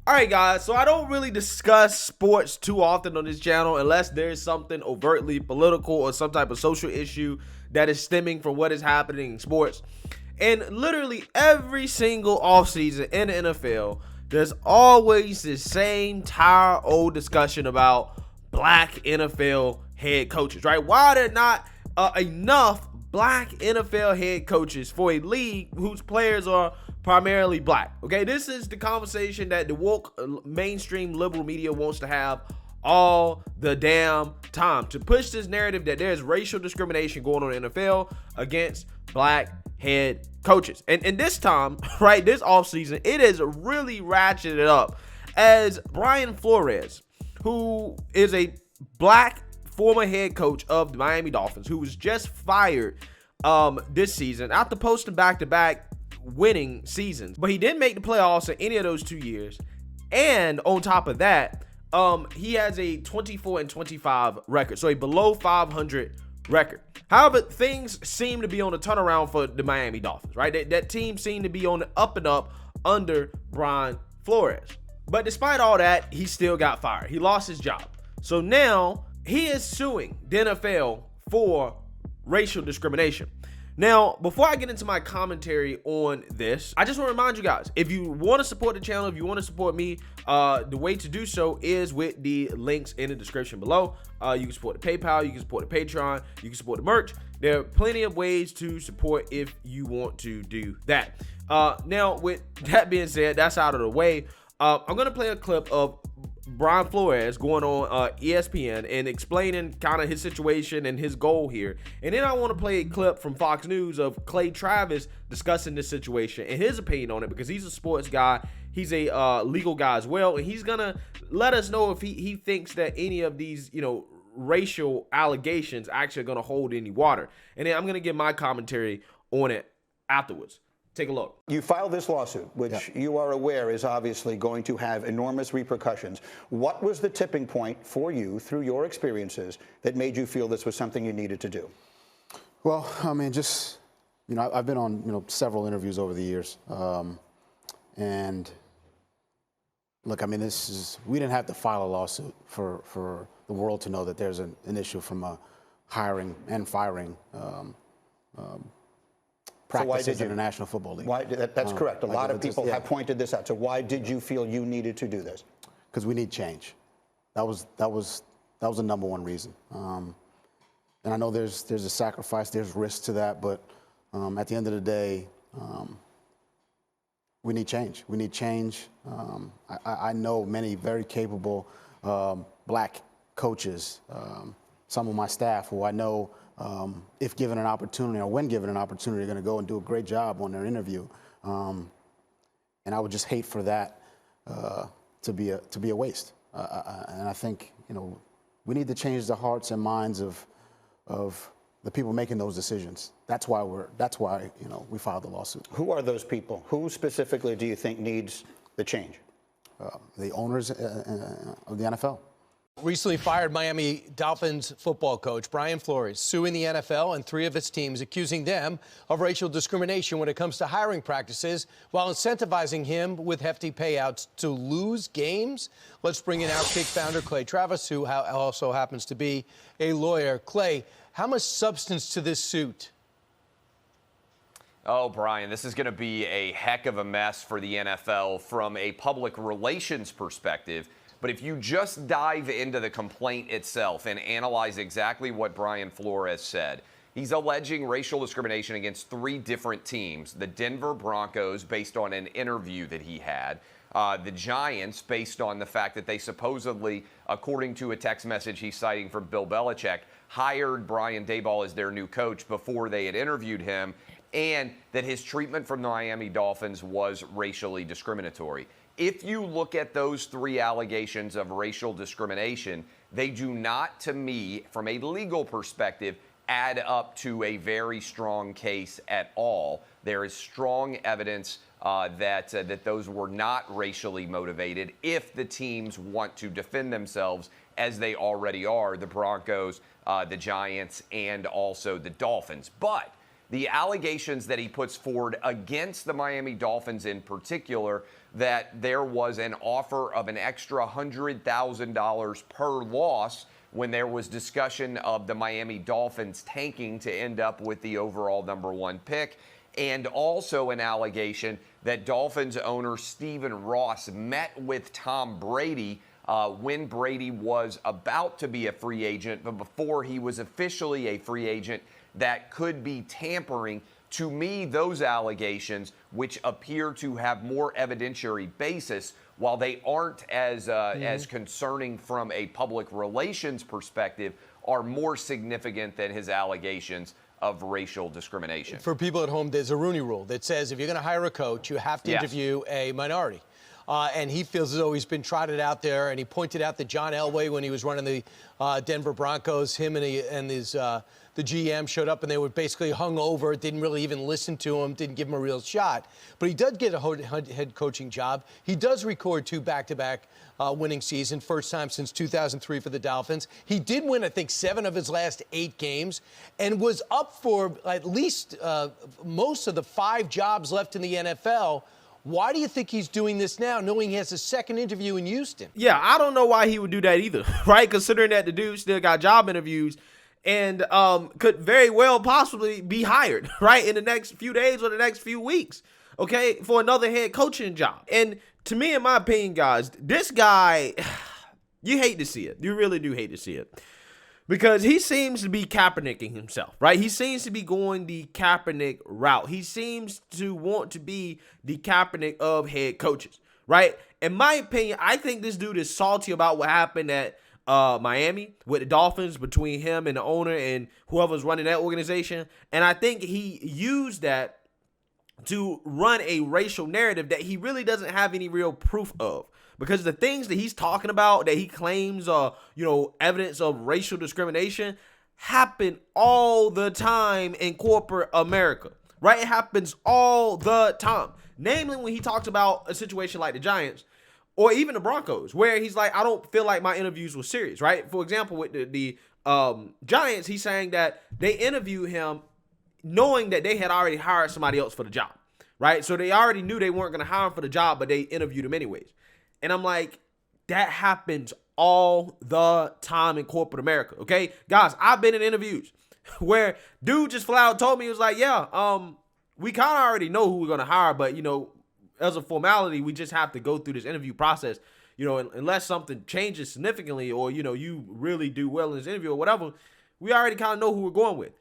All right, guys, so I don't really discuss sports too often on this channel unless there's something overtly political or some type of social issue that is stemming from what is happening in sports. And literally every single offseason in the NFL, there's always this same tired old discussion about black NFL head coaches, right? Why are there not enough black NFL head coaches for a league whose players are primarily black? Okay, this is the conversation that the woke mainstream liberal media wants to have all the damn time to push this narrative that there's racial discrimination going on in the NFL against black head coaches. And this time, right, this offseason, it is really ratcheted up as Brian Flores, who is a black former head coach of the Miami Dolphins, who was just fired this season after posting back-to-back winning seasons. But he didn't make the playoffs in any of those 2 years. And on top of that, he has a 24-25 record, so a below 500 record. However, things seem to be on a turnaround for the Miami Dolphins, right? That team seemed to be on the up and up under Brian Flores. But despite all that, he still got fired. He lost his job. So now he is suing the NFL for racial discrimination. Now, before I get into my commentary on this, I just want to remind you guys, if you want to support the channel, if you want to support me, the way to do so is with the links in the description below. You can support the PayPal, you can support the Patreon, you can support the merch. There are plenty of ways to support if you want to do that. Now, with that being said, that's out of the way. I'm going to play a clip of Brian Flores going on ESPN and explaining kind of his situation and his goal here. And then I want to play a clip from Fox News of Clay Travis discussing this situation and his opinion on it, because he's a sports guy. He's a legal guy as well. And he's going to let us know if he thinks that any of these, racial allegations actually are going to hold any water. And then I'm going to give my commentary on it afterwards. Take a look. You filed this lawsuit, which you are aware is obviously going to have enormous repercussions. What was the tipping point for you through your experiences that made you feel this was something you needed to do? Well, I mean, I've been on, several interviews over the years. And look, I mean, we didn't have to file a lawsuit for the world to know that there's an issue from a hiring and firing practices in the National Football League. Why? That's correct. A lot of people have pointed this out. So why did you feel you needed to do this? Because we need change. That was the number one reason. And I know there's a sacrifice, there's risk to that, but at the end of the day, we need change. We need change. I know many very capable black coaches, some of my staff who I know, if given an opportunity or when given an opportunity, are going to go and do a great job on their interview. And I would just hate for that to be a waste. And I think, we need to change the hearts and minds of the people making those decisions. That's why we filed the lawsuit. Who are those people? Who specifically do you think needs the change? The owners of the NFL. Recently fired Miami Dolphins football coach Brian Flores suing the NFL and 3 of its teams, accusing them of racial discrimination when it comes to hiring practices, while incentivizing him with hefty payouts to lose games. Let's bring in Outkick founder Clay Travis, who also happens to be a lawyer. Clay, how much substance to this suit? Oh, Brian, this is going to be a heck of a mess for the NFL from a public relations perspective. But if you just dive into the complaint itself and analyze exactly what Brian Flores said, he's alleging racial discrimination against 3 different teams. The Denver Broncos, based on an interview that he had. The Giants, based on the fact that they supposedly, according to a text message he's citing from Bill Belichick, hired Brian Daboll as their new coach before they had interviewed him, and that his treatment from the Miami Dolphins was racially discriminatory. If you look at those 3 allegations of racial discrimination, they do not, to me, from a legal perspective, add up to a very strong case at all. There is strong evidence that those were not racially motivated if the teams want to defend themselves, as they already are, the Broncos, the Giants, and also the Dolphins. But the allegations that he puts forward against the Miami Dolphins in particular, that there was an offer of an extra $100,000 per loss when there was discussion of the Miami Dolphins tanking to end up with the overall #1 pick, and also an allegation that Dolphins owner Stephen Ross met with Tom Brady when Brady was about to be a free agent, but before he was officially a free agent, that could be tampering. To me, those allegations, which appear to have more evidentiary basis, while they aren't as concerning from a public relations perspective, are more significant than his allegations of racial discrimination. For people at home, there's a Rooney Rule that says if you're going to hire a coach, you have to interview a minority. And he feels as though he's been trotted out there, and he pointed out that John Elway, when he was running the Denver Broncos, him and the GM showed up and they were basically hung over, didn't really even listen to him, didn't give him a real shot. But he does get a head coaching job. He does record 2 back-to-back winning seasons, first time since 2003 for the Dolphins. He did win, I think, 7 of his last 8 games and was up for at least most of the 5 jobs left in the NFL. Why do you think he's doing this now, knowing he has a second interview in Houston? Yeah, I don't know why he would do that either, right? Considering that the dude still got job interviews and could very well possibly be hired, right, in the next few days or the next few weeks, okay, for another head coaching job. And to me, in my opinion, guys, this guy, you hate to see it. You really do hate to see it. Because he seems to be Kaepernicking himself, right? He seems to be going the Kaepernick route. He seems to want to be the Kaepernick of head coaches, right? In my opinion, I think this dude is salty about what happened at Miami with the Dolphins, between him and the owner and whoever's running that organization. And I think he used that to run a racial narrative that he really doesn't have any real proof of. Because the things that he's talking about that he claims are, evidence of racial discrimination happen all the time in corporate America, right? It happens all the time. Namely, when he talks about a situation like the Giants or even the Broncos, where he's like, I don't feel like my interviews were serious, right? For example, with the Giants, he's saying that they interviewed him knowing that they had already hired somebody else for the job, right? So they already knew they weren't going to hire him for the job, but they interviewed him anyways. And I'm like, that happens all the time in corporate America, okay? Guys, I've been in interviews where dude just flat out told me, he was like, we kind of already know who we're going to hire, but, as a formality, we just have to go through this interview process, unless something changes significantly or, you really do well in this interview or whatever, we already kind of know who we're going with.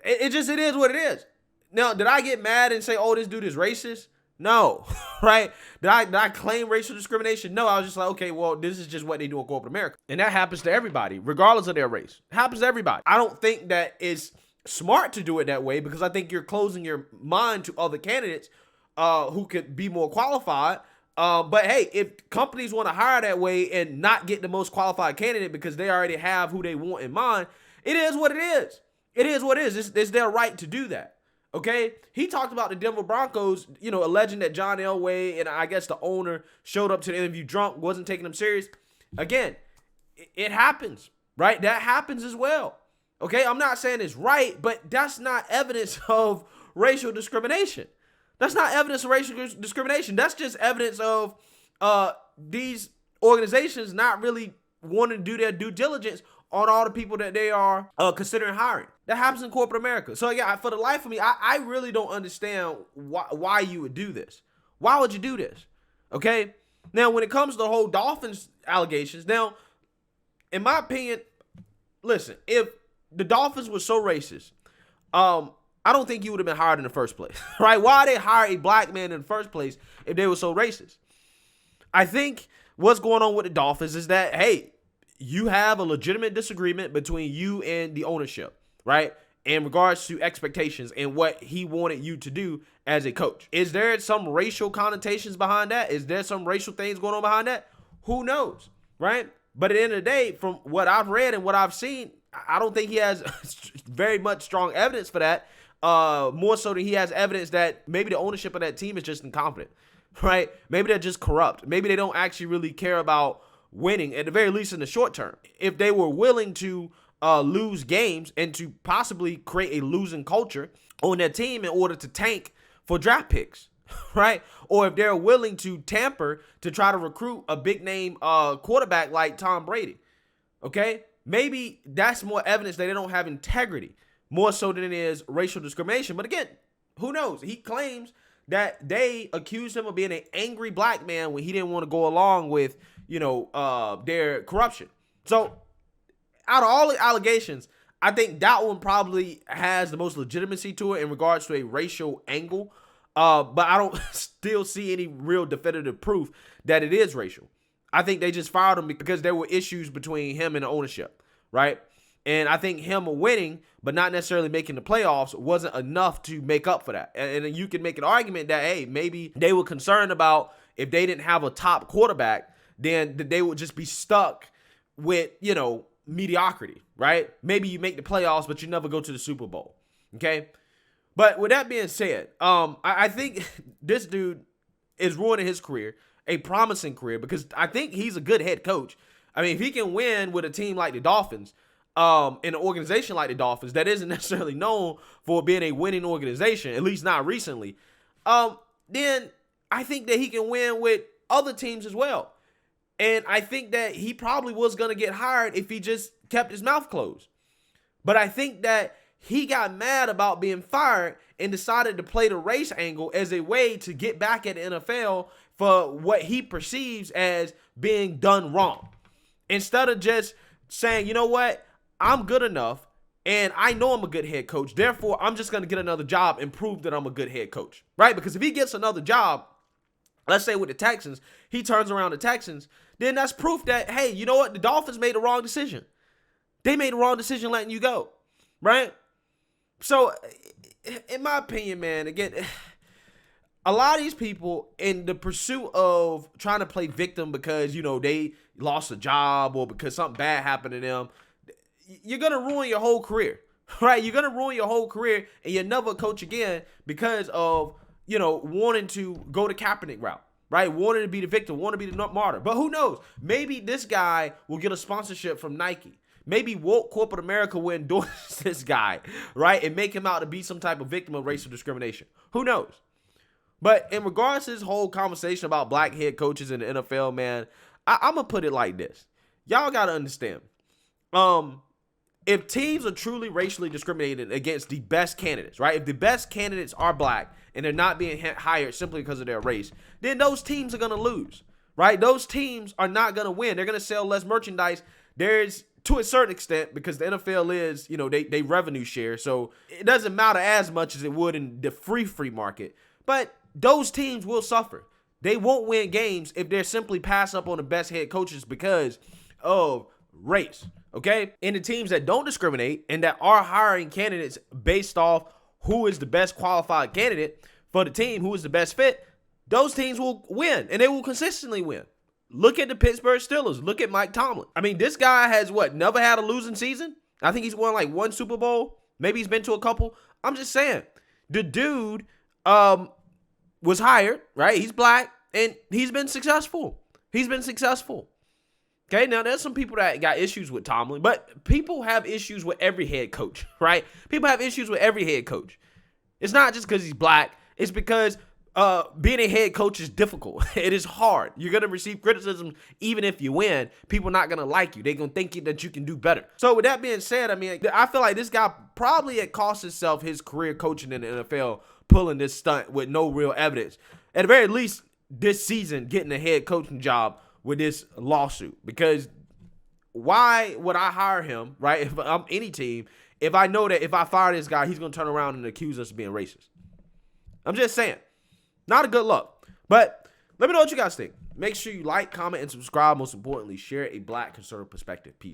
It is what it is. Now, did I get mad and say, oh, this dude is racist? No, right? Did I claim racial discrimination? No, I was just like, okay, well, this is just what they do in corporate America. And that happens to everybody, regardless of their race. It happens to everybody. I don't think that it's smart to do it that way because I think you're closing your mind to other candidates who could be more qualified. But hey, if companies want to hire that way and not get the most qualified candidate because they already have who they want in mind, it is what it is. It is what it is. It's their right to do that. Okay, he talked about the Denver Broncos, alleging that John Elway and I guess the owner showed up to the interview drunk, wasn't taking them serious. Again, it happens, right? That happens as well. Okay, I'm not saying it's right, but that's not evidence of racial discrimination. That's not evidence of racial discrimination. That's just evidence of these organizations not really wanting to do their due diligence on all the people that they are considering hiring. That happens in corporate America. So yeah, for the life of me, I really don't understand why you would do this. Why would you do this? Okay? Now, when it comes to the whole Dolphins allegations, now, in my opinion, listen, if the Dolphins were so racist, I don't think you would have been hired in the first place, right? Why they hire a black man in the first place if they were so racist? I think what's going on with the Dolphins is that, hey, you have a legitimate disagreement between you and the ownership, right? In regards to expectations and what he wanted you to do as a coach. Is there some racial connotations behind that? Is there some racial things going on behind that? Who knows, right? But at the end of the day, from what I've read and what I've seen, I don't think he has very much strong evidence for that. More so than he has evidence that maybe the ownership of that team is just incompetent, right? Maybe they're just corrupt. Maybe they don't actually really care about winning, at the very least in the short term. If they were willing to lose games and to possibly create a losing culture on their team in order to tank for draft picks, right? Or if they're willing to tamper to try to recruit a big name quarterback like Tom Brady, okay? Maybe that's more evidence that they don't have integrity, more so than it is racial discrimination. But again, who knows? He claims that they accused him of being an angry black man when he didn't want to go along with, their corruption. So out of all the allegations, I think that one probably has the most legitimacy to it in regards to a racial angle. But I don't still see any real definitive proof that it is racial. I think they just fired him because there were issues between him and the ownership, right? And I think him winning, but not necessarily making the playoffs, wasn't enough to make up for that. And you can make an argument that, hey, maybe they were concerned about if they didn't have a top quarterback, then they would just be stuck with, mediocrity, right? Maybe you make the playoffs, but you never go to the Super Bowl, okay? But with that being said, I think this dude is ruining his career, a promising career, because I think he's a good head coach. I mean, if he can win with a team like the Dolphins, in an organization like the Dolphins that isn't necessarily known for being a winning organization, at least not recently, then I think that he can win with other teams as well. And I think that he probably was going to get hired if he just kept his mouth closed. But I think that he got mad about being fired and decided to play the race angle as a way to get back at the NFL for what he perceives as being done wrong. Instead of just saying, you know what, I'm good enough and I know I'm a good head coach. Therefore, I'm just going to get another job and prove that I'm a good head coach, right? Because if he gets another job, let's say with the Texans, he turns around the Texans, then that's proof that, hey, you know what? The Dolphins made the wrong decision. They made the wrong decision letting you go, right? So, in my opinion, man, again, a lot of these people in the pursuit of trying to play victim because, they lost a job or because something bad happened to them, you're going to ruin your whole career, right? You're going to ruin your whole career and you'll never coach again because of, wanting to go the Kaepernick route, right? Wanting to be the victim, wanting to be the martyr. But who knows? Maybe this guy will get a sponsorship from Nike. Maybe woke corporate America will endorse this guy, right? And make him out to be some type of victim of racial discrimination. Who knows? But in regards to this whole conversation about black head coaches in the NFL, man, I'm going to put it like this. Y'all got to understand. If teams are truly racially discriminated against the best candidates, right? If the best candidates are black and they're not being hired simply because of their race, then those teams are going to lose, right? Those teams are not going to win. They're going to sell less merchandise. There's, to a certain extent, because the NFL is, they revenue share. So it doesn't matter as much as it would in the free market. But those teams will suffer. They won't win games if they're simply pass up on the best head coaches because of race, okay? And the teams that don't discriminate and that are hiring candidates based off who is the best qualified candidate for the team, who is the best fit, those teams will win, and they will consistently win. Look at the Pittsburgh Steelers. Look at Mike Tomlin. I mean, this guy has never had a losing season? I think he's won like one Super Bowl. Maybe he's been to a couple. I'm just saying, the dude was hired, right? He's black, and he's been successful. Okay, now there's some people that got issues with Tomlin, but people have issues with every head coach, right? People have issues with every head coach. It's not just because he's black. It's because being a head coach is difficult. It is hard. You're going to receive criticism even if you win. People are not going to like you. They're going to think that you can do better. So with that being said, I mean, I feel like this guy probably had cost himself his career coaching in the NFL, pulling this stunt with no real evidence. At the very least, this season, getting a head coaching job with this lawsuit. Because why would I hire him, right, if I'm any team, if I know that if I fire this guy, he's going to turn around and accuse us of being racist? I'm just saying. Not a good look. But let me know what you guys think. Make sure you like, comment, and subscribe. Most importantly, share a black conservative perspective. Peace.